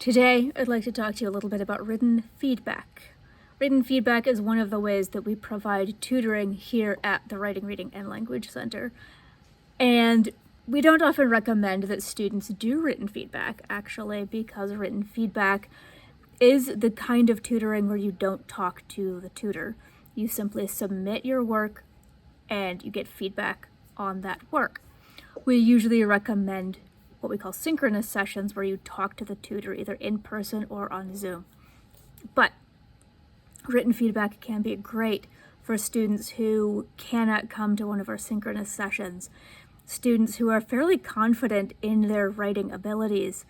Today, I'd like to talk to you a little bit about written feedback. Written feedback is one of the ways that we provide tutoring here at the Writing, Reading, and Language Center. And we don't often recommend that students do written feedback, actually, because written feedback is the kind of tutoring where you don't talk to the tutor. You simply submit your work and you get feedback on that work. We usually recommend what we call synchronous sessions, where you talk to the tutor either in person or on Zoom. But written feedback can be great for students who cannot come to one of our synchronous sessions, students who are fairly confident in their writing abilities,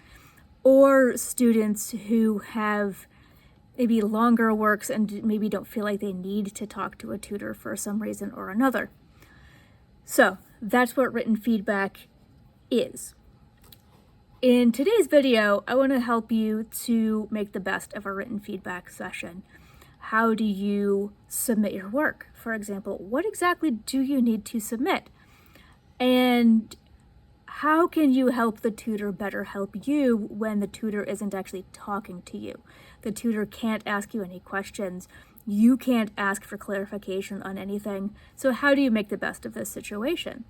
or students who have maybe longer works and maybe don't feel like they need to talk to a tutor for some reason or another. So that's what written feedback is. In today's video, I want to help you to make the best of a written feedback session. How do you submit your work? For example, what exactly do you need to submit? And how can you help the tutor better help you when the tutor isn't actually talking to you? The tutor can't ask you any questions. You can't ask for clarification on anything. So how do you make the best of this situation?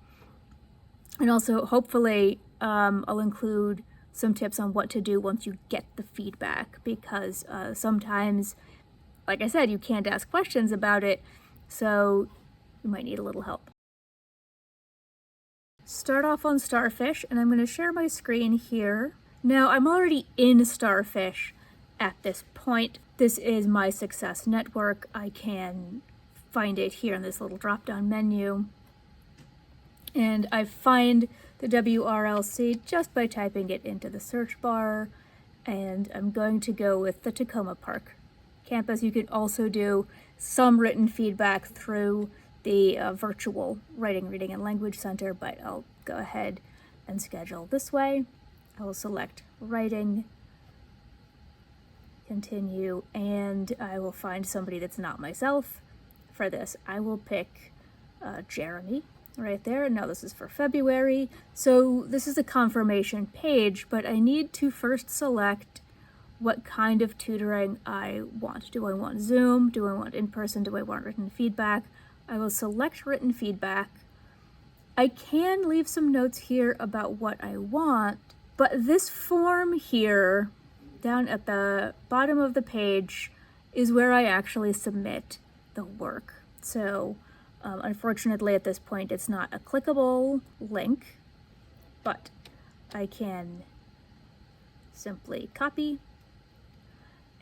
And also, hopefully, I'll include some tips on what to do once you get the feedback, because sometimes, like I said, you can't ask questions about it, so you might need a little help. Start off on Starfish, and I'm going to share my screen here. Now, I'm already in Starfish at this point. This is my success network. I can find it here in this little drop-down menu. And I find the WRLC just by typing it into the search bar, and I'm going to go with the Tacoma Park campus. You can also do some written feedback through the virtual Writing, Reading, and Language Center, but I'll go ahead and schedule this way. I will select Writing, continue, and I will find somebody that's not myself. For this, I will pick Jeremy right there. Now this is for February. So this is a confirmation page, but I need to first select what kind of tutoring I want. Do I want Zoom? Do I want in-person? Do I want written feedback? I will select written feedback. I can leave some notes here about what I want, but this form here down at the bottom of the page is where I actually submit the work. So unfortunately at this point it's not a clickable link, but I can simply copy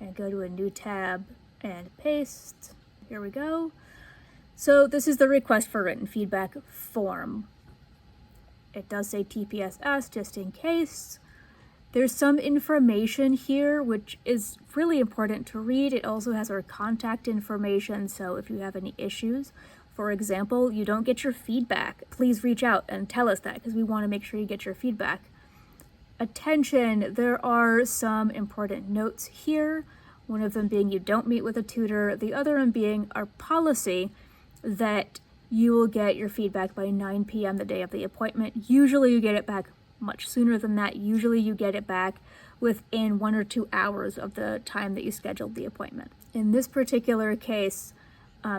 and go to a new tab and paste. Here we go. So this is the request for written feedback form. It does say TPSS just in case. There's some information here which is really important to read. It also has our contact information, so if you have any issues, for example, you don't get your feedback, please reach out and tell us that, because we want to make sure you get your feedback. Attention, there are some important notes here. One of them being you don't meet with a tutor. The other one being our policy that you will get your feedback by 9 p.m. the day of the appointment. Usually you get it back much sooner than that. Usually you get it back within 1 or 2 hours of the time that you scheduled the appointment. In this particular case,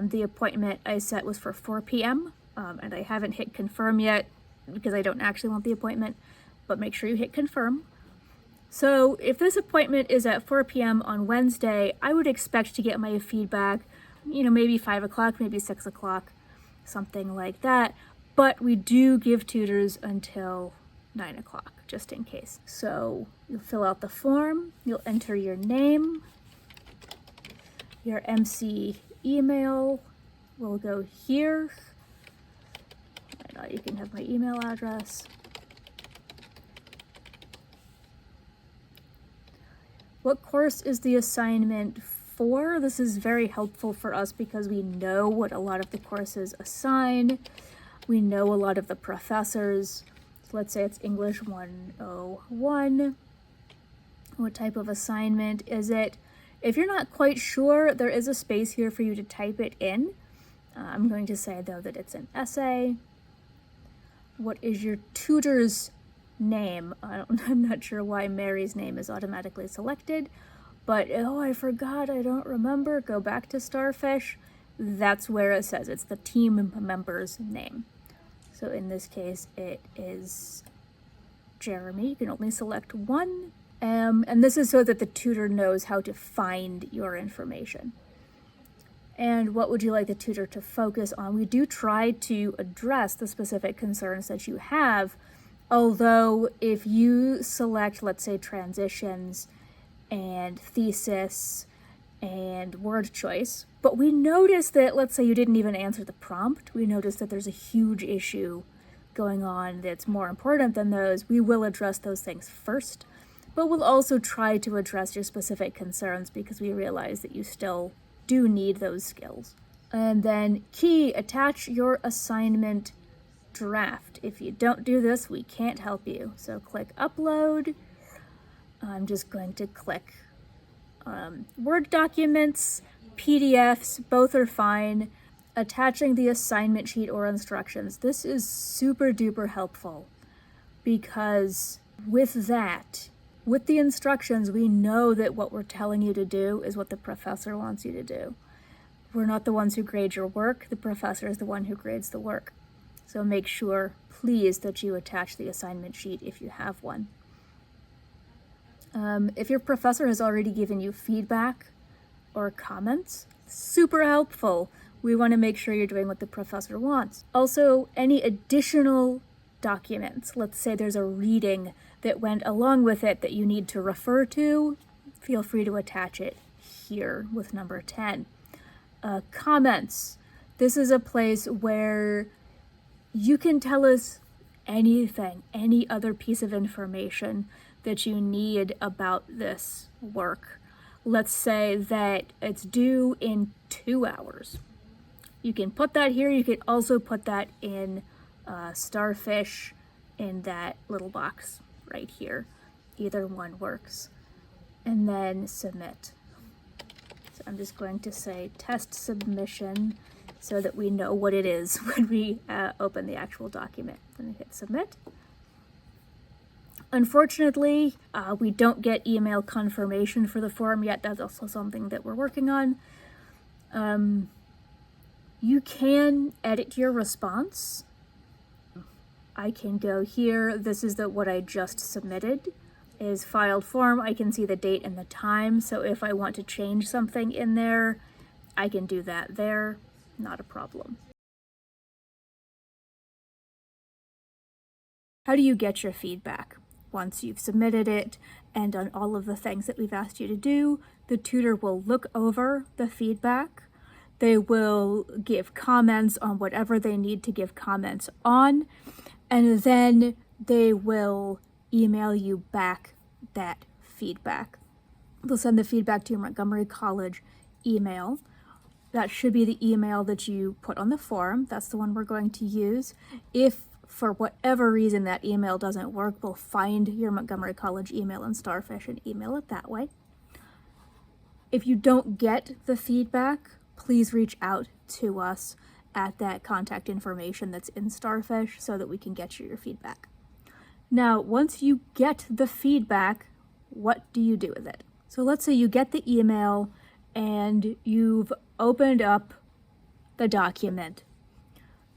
the appointment I set was for 4 p.m. And I haven't hit confirm yet because I don't actually want the appointment, but make sure you hit confirm. So if this appointment is at 4 p.m. on Wednesday, I would expect to get my feedback, maybe 5 o'clock, maybe 6 o'clock, something like that. But we do give tutors until 9 o'clock, just in case. So you'll fill out the form, you'll enter your name, your MC email will go here. You can have my email address. What course is the assignment for? This is very helpful for us because we know what a lot of the courses assign. We know a lot of the professors. So let's say it's English 101. What type of assignment is it? If you're not quite sure, there is a space here for you to type it in. I'm going to say, though, that it's an essay. What is your tutor's name. I'm not sure why Mary's name is automatically selected, but oh, I forgot, I don't remember. Go back to Starfish. That's where it says it's the team member's name. So in this case, it is Jeremy. You can only select one. And this is so that the tutor knows how to find your information. And what would you like the tutor to focus on? We do try to address the specific concerns that you have, although if you select, let's say, transitions and thesis and word choice, but we notice that, let's say you didn't even answer the prompt, we notice that there's a huge issue going on that's more important than those, we will address those things first, but we'll also try to address your specific concerns because we realize that you still do need those skills. And then key, attach your assignment draft. If you don't do this, we can't help you. So click upload. I'm just going to click Word documents, PDFs, both are fine. Attaching the assignment sheet or instructions. This is super duper helpful because with that, with the instructions, we know that what we're telling you to do is what the professor wants you to do. We're not the ones who grade your work. The professor is the one who grades the work. So make sure, please, that you attach the assignment sheet if you have one. If your professor has already given you feedback or comments, super helpful. We want to make sure you're doing what the professor wants. Also, any additional documents, let's say there's a reading that went along with it that you need to refer to, feel free to attach it here with number 10. Comments. This is a place where you can tell us anything, any other piece of information that you need about this work. Let's say that it's due in 2 hours. You can put that here. You could also put that in Starfish in that little box right here. Either one works. And then submit. So I'm just going to say test submission so that we know what it is when we open the actual document. Then hit submit. Unfortunately, we don't get email confirmation for the form yet. That's also something that we're working on. You can edit your response. I can go here. This is what I just submitted. Is filed form. I can see the date and the time. So if I want to change something in there, I can do that there. Not a problem. How do you get your feedback? Once you've submitted it and done all of the things that we've asked you to do, the tutor will look over the feedback. They will give comments on whatever they need to give comments on, and then they will email you back that feedback. They'll send the feedback to your Montgomery College email. That should be the email that you put on the form. That's the one we're going to use. If for whatever reason that email doesn't work, we'll find your Montgomery College email in Starfish and email it that way. If you don't get the feedback, please reach out to us at that contact information that's in Starfish so that we can get you your feedback. Now, once you get the feedback, what do you do with it? So let's say you get the email and you've opened up the document.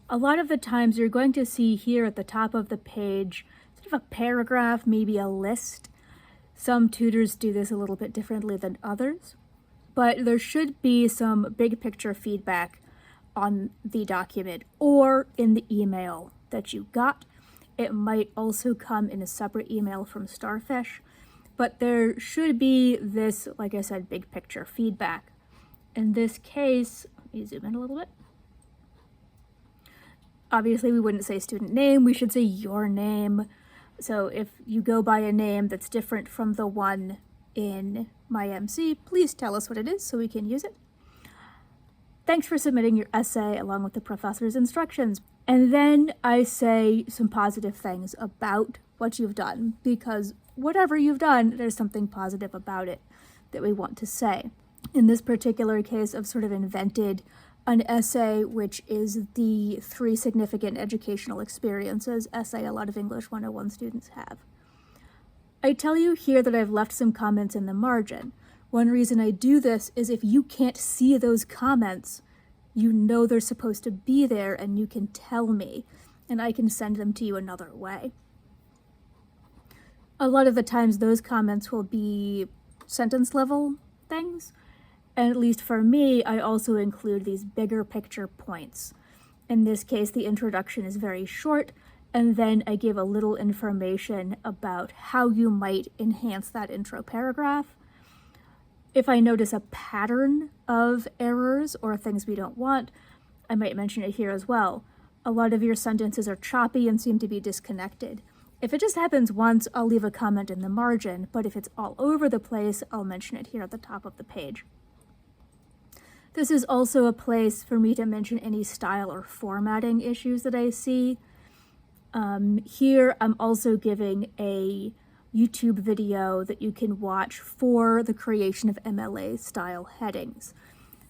A lot of the times you're going to see here at the top of the page sort of a paragraph, maybe a list. Some tutors do this a little bit differently than others, but there should be some big picture feedback on the document or in the email that you got. It might also come in a separate email from Starfish, but there should be this, like I said, big picture feedback. In this case, let me zoom in a little bit. Obviously, we wouldn't say student name, we should say your name. So if you go by a name that's different from the one in my MC, please tell us what it is so we can use it. Thanks for submitting your essay along with the professor's instructions. And then I say some positive things about what you've done, because whatever you've done, there's something positive about it that we want to say. In this particular case, I've sort of invented an essay, which is the 3 significant educational experiences essay a lot of English 101 students have. I tell you here that I've left some comments in the margin. One reason I do this is if you can't see those comments, you know they're supposed to be there and you can tell me, and I can send them to you another way. A lot of the times those comments will be sentence level things, and at least for me, I also include these bigger picture points. In this case, the introduction is very short, and then I give a little information about how you might enhance that intro paragraph. If I notice a pattern of errors or things we don't want, I might mention it here as well. A lot of your sentences are choppy and seem to be disconnected. If it just happens once, I'll leave a comment in the margin, but if it's all over the place, I'll mention it here at the top of the page. This is also a place for me to mention any style or formatting issues that I see. Here, I'm also giving a YouTube video that you can watch for the creation of MLA style headings,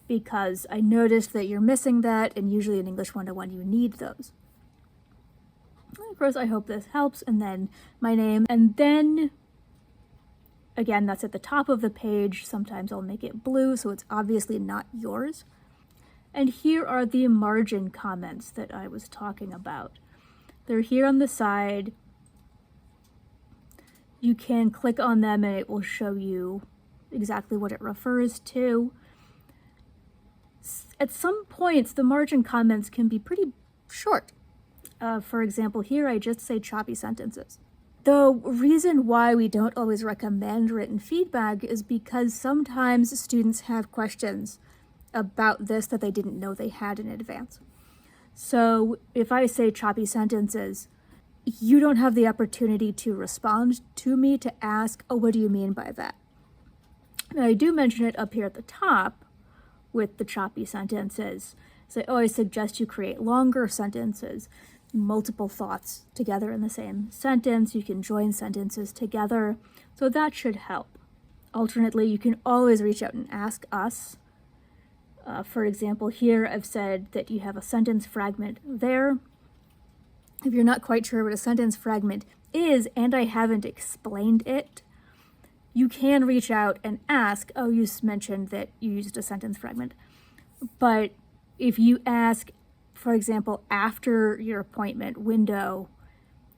because I noticed that you're missing that, and usually in English 101 you need those. Of course, I hope this helps, and then my name, and then again, that's at the top of the page. Sometimes I'll make it blue, so it's obviously not yours. And here are the margin comments that I was talking about. They're here on the side. You can click on them and it will show you exactly what it refers to. At some points, the margin comments can be pretty short. For example, here I just say choppy sentences. The reason why we don't always recommend written feedback is because sometimes students have questions about this that they didn't know they had in advance. So if I say choppy sentences, you don't have the opportunity to respond to me to ask, oh, what do you mean by that? Now, I do mention it up here at the top with the choppy sentences. Say, oh, I suggest you create longer sentences, multiple thoughts together in the same sentence. You can join sentences together. So that should help. Alternately, you can always reach out and ask us. For example, here I've said that you have a sentence fragment there. If you're not quite sure what a sentence fragment is, and I haven't explained it, you can reach out and ask, oh, you mentioned that you used a sentence fragment. But if you ask, for example, after your appointment window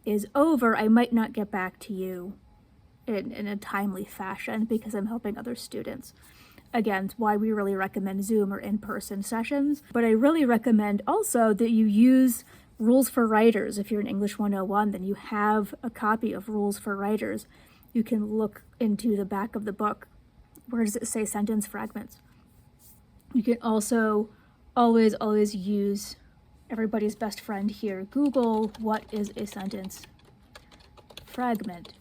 is over, I might not get back to you in a timely fashion because I'm helping other students. Again, it's why we really recommend Zoom or in-person sessions. But I really recommend also that you use Rules for Writers. If you're in English 101, then you have a copy of Rules for Writers. You can look into the back of the book. Where does it say sentence fragments? You can also always use everybody's best friend here, Google, what is a sentence fragment? ?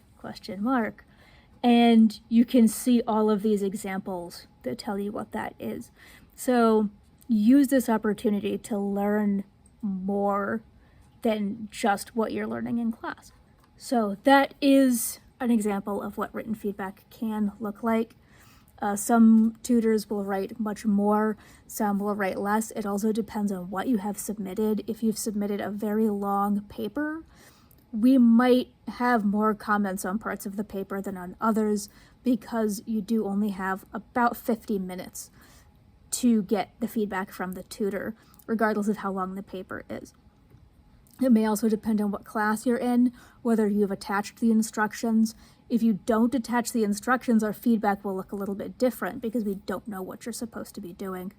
And you can see all of these examples that tell you what that is. So use this opportunity to learn more than just what you're learning in class. So that is an example of what written feedback can look like. Some tutors will write much more, some will write less. It also depends on what you have submitted. If you've submitted a very long paper, we might have more comments on parts of the paper than on others because you do only have about 50 minutes to get the feedback from the tutor, regardless of how long the paper is. It may also depend on what class you're in, whether you've attached the instructions. If you don't attach the instructions, our feedback will look a little bit different because we don't know what you're supposed to be doing.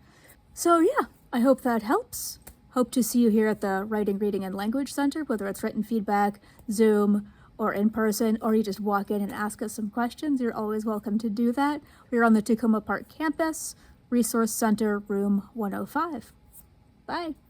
So yeah, I hope that helps. Hope to see you here at the Writing, Reading, and Language Center, whether it's written feedback, Zoom, or in person, or you just walk in and ask us some questions. You're always welcome to do that. We're on the Tacoma Park campus, Resource Center, room 105. Bye.